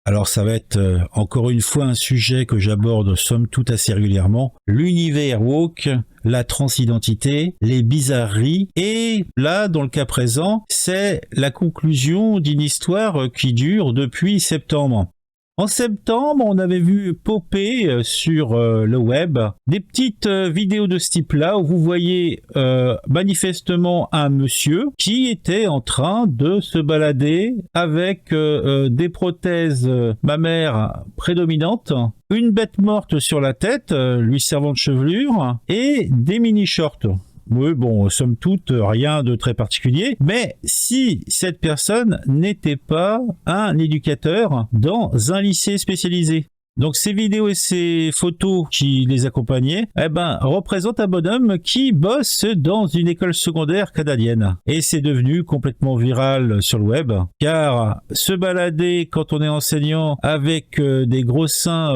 Alors ça va être encore une fois un sujet que j'aborde somme toute assez régulièrement, l'univers woke, la transidentité, les bizarreries, et là dans le cas présent, c'est la conclusion d'une histoire qui dure depuis septembre. En septembre, on avait vu popper sur le web des petites vidéos de ce type-là où vous voyez manifestement un monsieur qui était en train de se balader avec des prothèses mammaires prédominantes, une bête morte sur la tête, lui servant de chevelure, et des mini-shorts. Oui, bon, somme toute, rien de très particulier. Mais si cette personne n'était pas un éducateur dans un lycée spécialisé. Donc ces vidéos et ces photos qui les accompagnaient, représentent un bonhomme qui bosse dans une école secondaire canadienne. Et c'est devenu complètement viral sur le web, car se balader quand on est enseignant avec des gros seins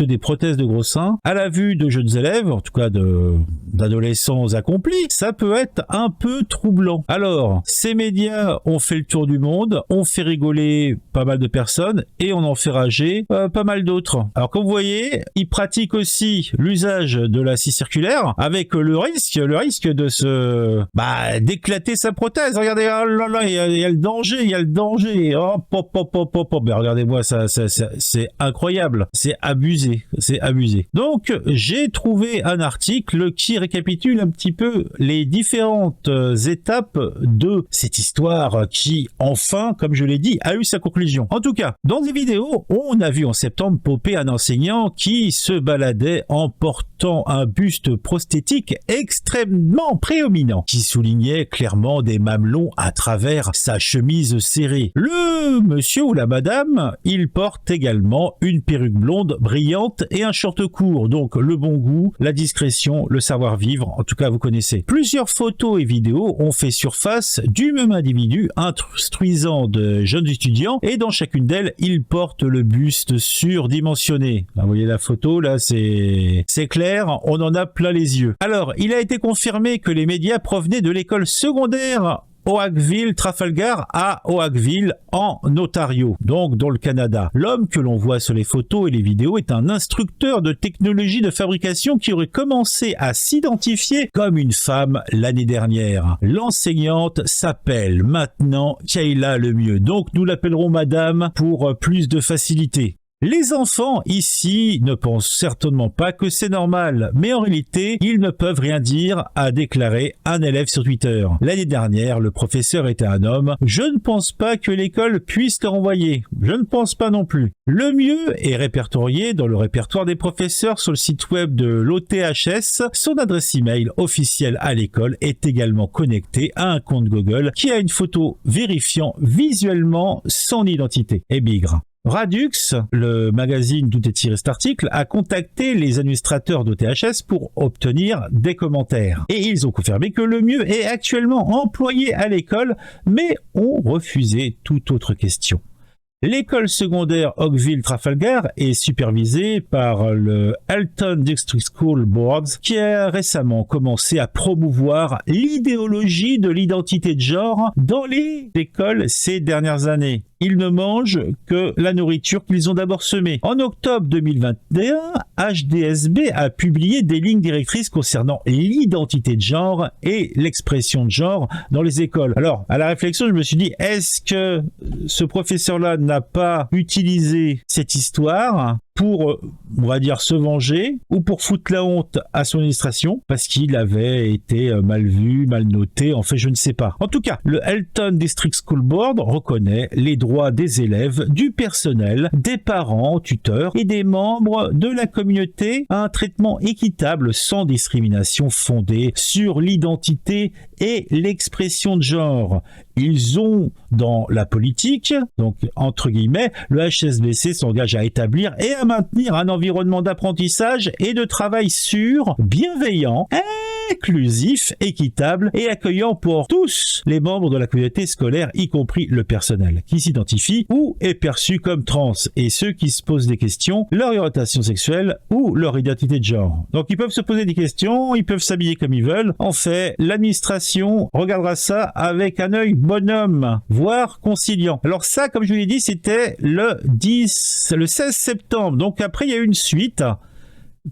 des prothèses de gros seins, à la vue de jeunes élèves, en tout cas d'adolescents accomplis, ça peut être un peu troublant. Alors, ces médias ont fait le tour du monde, ont fait rigoler pas mal de personnes, et on en fait rager pas mal d'autres. Alors comme vous voyez, ils pratiquent aussi l'usage de la scie circulaire avec le risque de d'éclater sa prothèse. Regardez, oh là là, il y a le danger. Hop. Ben, regardez-moi, ça c'est incroyable, c'est abusé. Donc j'ai trouvé un article qui récapitule un petit peu les différentes étapes de cette histoire qui, enfin, comme je l'ai dit, a eu sa conclusion. En tout cas, dans des vidéos, on a vu en septembre popper un enseignant qui se baladait en portant un buste prosthétique extrêmement prédominant, qui soulignait clairement des mamelons à travers sa chemise serrée. Le monsieur ou la madame, il porte également une perruque blonde brillante et un short court, donc le bon goût, la discrétion, le savoir-vivre, en tout cas vous connaissez. Plusieurs photos et vidéos ont fait surface du même individu instruisant de jeunes étudiants, et dans chacune d'elles, il porte le buste surdimensionné. Vous voyez la photo, là, c'est clair, on en a plein les yeux. Alors, il a été confirmé que les médias provenaient de l'école secondaire Oakville Trafalgar à Oakville en Ontario, donc dans le Canada. L'homme que l'on voit sur les photos et les vidéos est un instructeur de technologie de fabrication qui aurait commencé à s'identifier comme une femme l'année dernière. L'enseignante s'appelle maintenant Kayla Lemieux, donc nous l'appellerons madame pour plus de facilité. Les enfants ici ne pensent certainement pas que c'est normal, mais en réalité, ils ne peuvent rien dire, a déclaré un élève sur Twitter. L'année dernière, le professeur était un homme. Je ne pense pas que l'école puisse le renvoyer. Je ne pense pas non plus. Le mieux est répertorié dans le répertoire des professeurs sur le site web de l'OTHS. Son adresse email officielle à l'école est également connectée à un compte Google qui a une photo vérifiant visuellement son identité. Et bigre. Radux, le magazine d'où est tiré cet article, a contacté les administrateurs d'OTHS pour obtenir des commentaires. Et ils ont confirmé que le mieux est actuellement employé à l'école, mais ont refusé toute autre question. L'école secondaire Oakville Trafalgar est supervisée par le Halton District School Board qui a récemment commencé à promouvoir l'idéologie de l'identité de genre dans les écoles ces dernières années. Ils ne mangent que la nourriture qu'ils ont d'abord semée. En octobre 2021, HDSB a publié des lignes directrices concernant l'identité de genre et l'expression de genre dans les écoles. Alors, à la réflexion, je me suis dit, est-ce que ce professeur-là n'a pas utilisé cette histoire pour, on va dire, se venger ou pour foutre la honte à son administration parce qu'il avait été mal vu, mal noté, en fait je ne sais pas. En tout cas, le Halton District School Board reconnaît les droits des élèves, du personnel, des parents, tuteurs et des membres de la communauté à un traitement équitable sans discrimination fondée sur l'identité et l'expression de genre. Ils ont dans la politique, donc entre guillemets, le HSBC s'engage à établir et à maintenir un environnement d'apprentissage et de travail sûr, bienveillant, inclusif, équitable et accueillant pour tous les membres de la communauté scolaire, y compris le personnel, qui s'identifie ou est perçu comme trans, et ceux qui se posent des questions, leur orientation sexuelle ou leur identité de genre. Donc ils peuvent se poser des questions, ils peuvent s'habiller comme ils veulent. En fait, l'administration regardera ça avec un œil bonhomme, voire conciliant. Alors ça, comme je vous l'ai dit, c'était le 16 septembre. Donc après, il y a une suite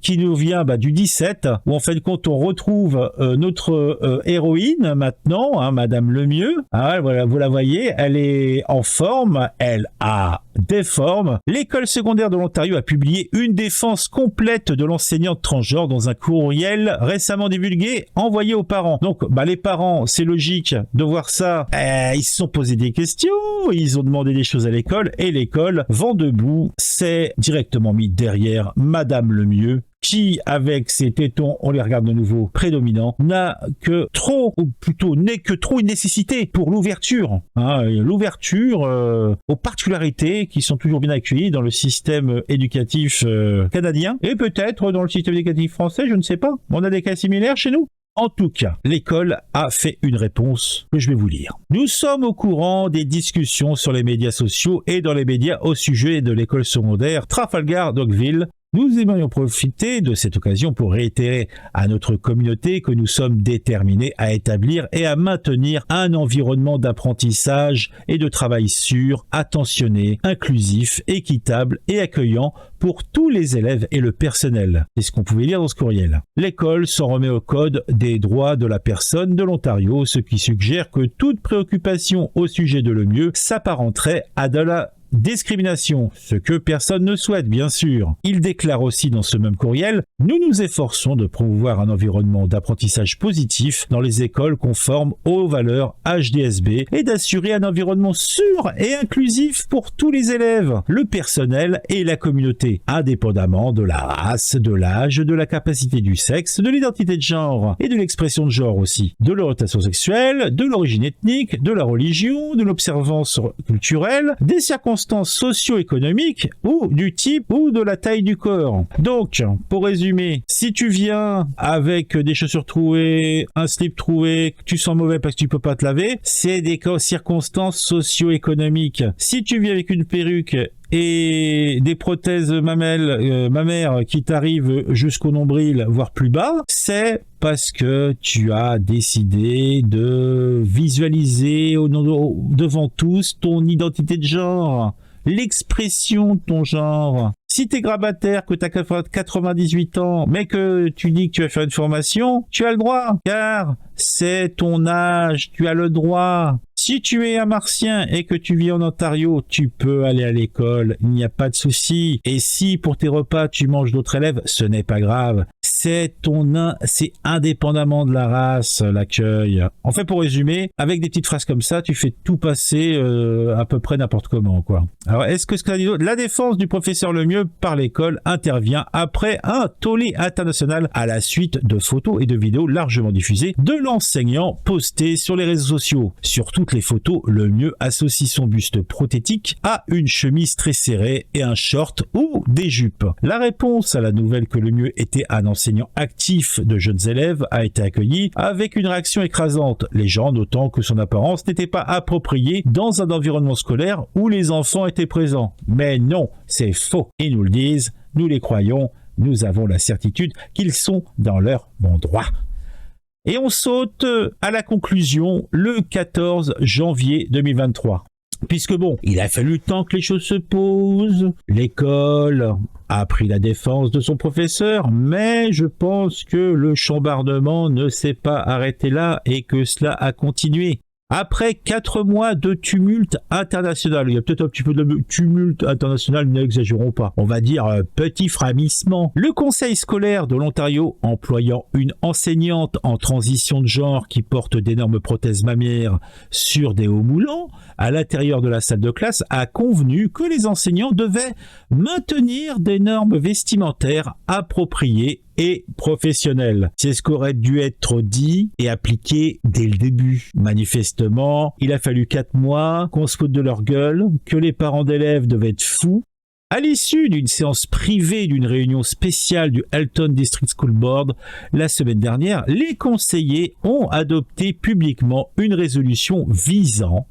qui nous vient du 17, où en fin de compte on retrouve notre héroïne maintenant, hein, Madame Lemieux. Ah, voilà, vous la voyez, elle est en forme, elle a des formes. L'école secondaire de l'Ontario a publié une défense complète de l'enseignante transgenre dans un courriel récemment divulgué, envoyé aux parents. Donc les parents, c'est logique de voir ça, ils se sont posé des questions, ils ont demandé des choses à l'école, et l'école, vent debout, s'est directement mis derrière Madame Lemieux, qui, avec ses tétons, on les regarde de nouveau, prédominants, n'est que trop une nécessité pour l'ouverture. Hein, l'ouverture aux particularités qui sont toujours bien accueillies dans le système éducatif canadien, et peut-être dans le système éducatif français, je ne sais pas. On a des cas similaires chez nous. En tout cas, l'école a fait une réponse que je vais vous lire. Nous sommes au courant des discussions sur les médias sociaux et dans les médias au sujet de l'école secondaire Trafalgar-Dogville. Nous aimerions profiter de cette occasion pour réitérer à notre communauté que nous sommes déterminés à établir et à maintenir un environnement d'apprentissage et de travail sûr, attentionné, inclusif, équitable et accueillant pour tous les élèves et le personnel. C'est ce qu'on pouvait lire dans ce courriel. L'école s'en remet au Code des droits de la personne de l'Ontario, ce qui suggère que toute préoccupation au sujet de Lemieux s'apparenterait à de la discrimination, ce que personne ne souhaite bien sûr. Il déclare aussi dans ce même courriel « Nous nous efforçons de promouvoir un environnement d'apprentissage positif dans les écoles conformes aux valeurs HDSB et d'assurer un environnement sûr et inclusif pour tous les élèves, le personnel et la communauté, indépendamment de la race, de l'âge, de la capacité du sexe, de l'identité de genre et de l'expression de genre aussi, de l'orientation sexuelle, de l'origine ethnique, de la religion, de l'observance culturelle, des circonstances socio-économiques ou du type ou de la taille du corps. » Donc, pour résumer, si tu viens avec des chaussures trouées, un slip troué, que tu sens mauvais parce que tu peux pas te laver, c'est des circonstances socio-économiques. Si tu viens avec une perruque et des prothèses mammaires qui t'arrivent jusqu'au nombril, voire plus bas, c'est parce que tu as décidé de visualiser devant tous ton identité de genre, l'expression de ton genre. Si t'es grabataire, que t'as 98 ans, mais que tu dis que tu vas faire une formation, tu as le droit, car c'est ton âge, tu as le droit. Si tu es un martien et que tu vis en Ontario, tu peux aller à l'école, il n'y a pas de souci. Et si pour tes repas tu manges d'autres élèves, ce n'est pas grave. C'est indépendamment de la race, l'accueil. En fait, pour résumer, avec des petites phrases comme ça, tu fais tout passer à peu près n'importe comment, quoi. Alors, est-ce que la défense du professeur Lemieux par l'école intervient après un tollé international à la suite de photos et de vidéos largement diffusées de l'enseignant posté sur les réseaux sociaux. Sur toutes les photos, Lemieux associe son buste prothétique à une chemise très serrée et un short ou des jupes. La réponse à la nouvelle que Lemieux était un enseignant actif de jeunes élèves a été accueillie avec une réaction écrasante, les gens notant que son apparence n'était pas appropriée dans un environnement scolaire où les enfants étaient présents. Mais non, c'est faux. Ils nous le disent, nous les croyons, nous avons la certitude qu'ils sont dans leur bon droit. Et on saute à la conclusion le 14 janvier 2023. Puisque bon, il a fallu le temps que les choses se posent, l'école a pris la défense de son professeur, mais je pense que le chambardement ne s'est pas arrêté là et que cela a continué. Après 4 mois de tumulte international, il y a peut-être un petit peu de tumulte international, n'exagérons pas, on va dire petit frémissement. Le conseil scolaire de l'Ontario, employant une enseignante en transition de genre qui porte d'énormes prothèses mammaires sur des hauts moulants, à l'intérieur de la salle de classe, a convenu que les enseignants devaient maintenir des normes vestimentaires appropriées et professionnelles. C'est ce qu'aurait dû être dit et appliqué dès le début. Manifestement, il a fallu 4 mois qu'on se foute de leur gueule, que les parents d'élèves devaient être fous, À l'issue d'une séance privée d'une réunion spéciale du Elton District School Board la semaine dernière, les conseillers ont adopté publiquement une résolution visant,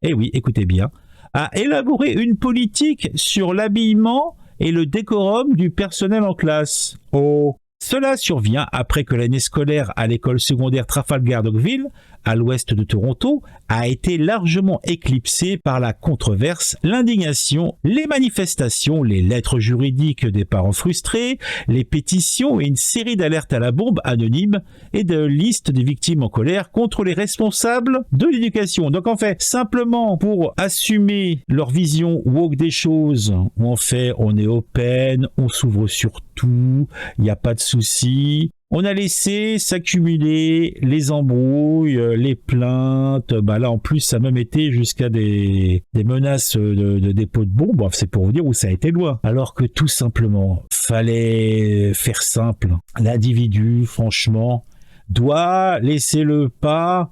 eh oui, écoutez bien, à élaborer une politique sur l'habillement et le décorum du personnel en classe. Oh. Cela survient après que l'année scolaire à l'école secondaire Trafalgar d'Oakville, à l'ouest de Toronto, a été largement éclipsée par la controverse, l'indignation, les manifestations, les lettres juridiques des parents frustrés, les pétitions et une série d'alertes à la bombe anonymes et de listes des victimes en colère contre les responsables de l'éducation. Donc en fait, simplement pour assumer leur vision woke des choses, où en fait on est open, on s'ouvre sur tout, il n'y a pas de soucis. On a laissé s'accumuler les embrouilles, les plaintes. Bah là, en plus, ça a même été jusqu'à des menaces de dépôt de bombes. Bon, c'est pour vous dire où ça a été loin. Alors que tout simplement, fallait faire simple. L'individu, franchement, doit laisser le pas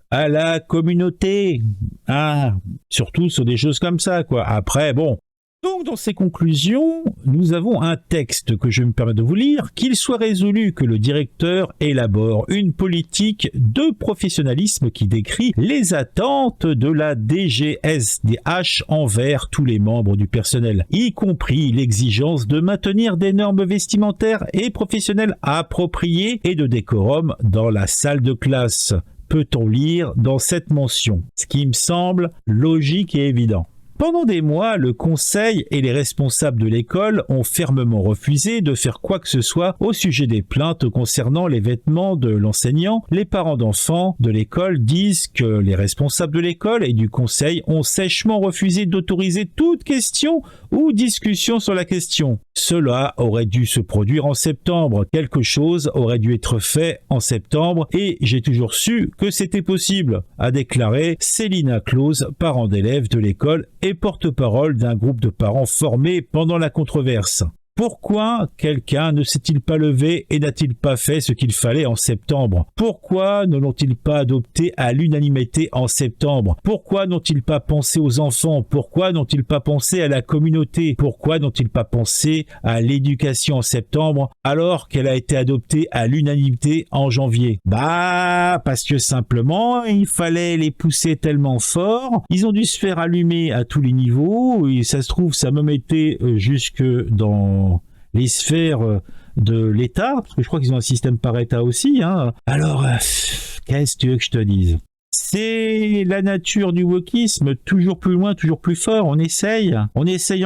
à la communauté. Ah, surtout sur des choses comme ça, quoi. Après, bon. Donc, dans ces conclusions, nous avons un texte que je me permets de vous lire, qu'il soit résolu que le directeur élabore une politique de professionnalisme qui décrit les attentes de la DGSDH envers tous les membres du personnel, y compris l'exigence de maintenir des normes vestimentaires et professionnelles appropriées et de décorum dans la salle de classe. Peut-on lire dans cette mention, ce qui me semble logique et évident. Pendant des mois, le conseil et les responsables de l'école ont fermement refusé de faire quoi que ce soit au sujet des plaintes concernant les vêtements de l'enseignant. Les parents d'enfants de l'école disent que les responsables de l'école et du conseil ont sèchement refusé d'autoriser toute question ou discussion sur la question. Cela aurait dû se produire en septembre. Quelque chose aurait dû être fait en septembre et j'ai toujours su que c'était possible, a déclaré Célina Close, parent d'élèves de l'école et porte-parole d'un groupe de parents formés pendant la controverse. Pourquoi quelqu'un ne s'est-il pas levé et n'a-t-il pas fait ce qu'il fallait en septembre? Pourquoi ne l'ont-ils pas adopté à l'unanimité en septembre? Pourquoi n'ont-ils pas pensé aux enfants? Pourquoi n'ont-ils pas pensé à la communauté? Pourquoi n'ont-ils pas pensé à l'éducation en septembre alors qu'elle a été adoptée à l'unanimité en janvier? Bah, parce que simplement, il fallait les pousser tellement fort. Ils ont dû se faire allumer à tous les niveaux. Et ça se trouve, ça a même été jusque dans les sphères de l'État, parce que je crois qu'ils ont un système par État aussi. Hein. Alors, qu'est-ce que tu veux que je te dise? C'est la nature du wokisme, toujours plus loin, toujours plus fort, on essaye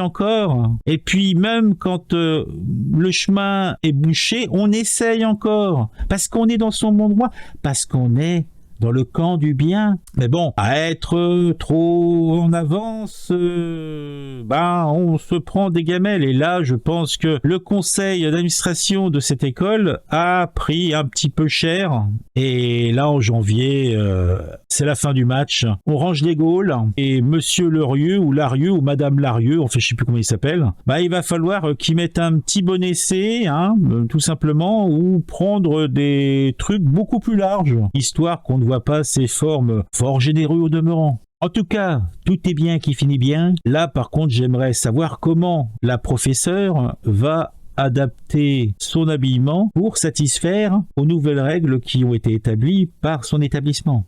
encore. Et puis même quand le chemin est bouché, on essaye encore. Parce qu'on est dans son bon droit, parce qu'on est dans le camp du bien. Mais bon, à être trop en avance, on se prend des gamelles. Et là, je pense que le conseil d'administration de cette école a pris un petit peu cher. Et là, en janvier, c'est la fin du match. On range les Gaules. Et Monsieur Larieux, ou Madame Larieux, enfin, je sais plus comment il s'appelle, il va falloir qu'ils mettent un petit bon essai, hein, tout simplement, ou prendre des trucs beaucoup plus larges, histoire qu'on ne voit pas ces formes fort généreux au demeurant. En tout cas, tout est bien qui finit bien. Là, par contre, j'aimerais savoir comment la professeure va adapter son habillement pour satisfaire aux nouvelles règles qui ont été établies par son établissement.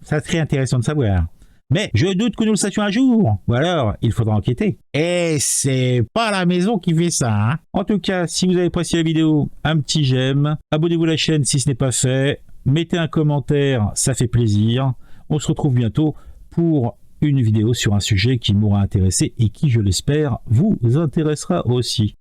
Ça serait intéressant de savoir. Mais je doute que nous le sachions un jour. Ou alors, il faudra enquêter. Et c'est pas la maison qui fait ça. Hein. En tout cas, si vous avez apprécié la vidéo, un petit j'aime. Abonnez-vous à la chaîne si ce n'est pas fait. Mettez un commentaire, ça fait plaisir. On se retrouve bientôt pour une vidéo sur un sujet qui m'aura intéressé et qui, je l'espère, vous intéressera aussi.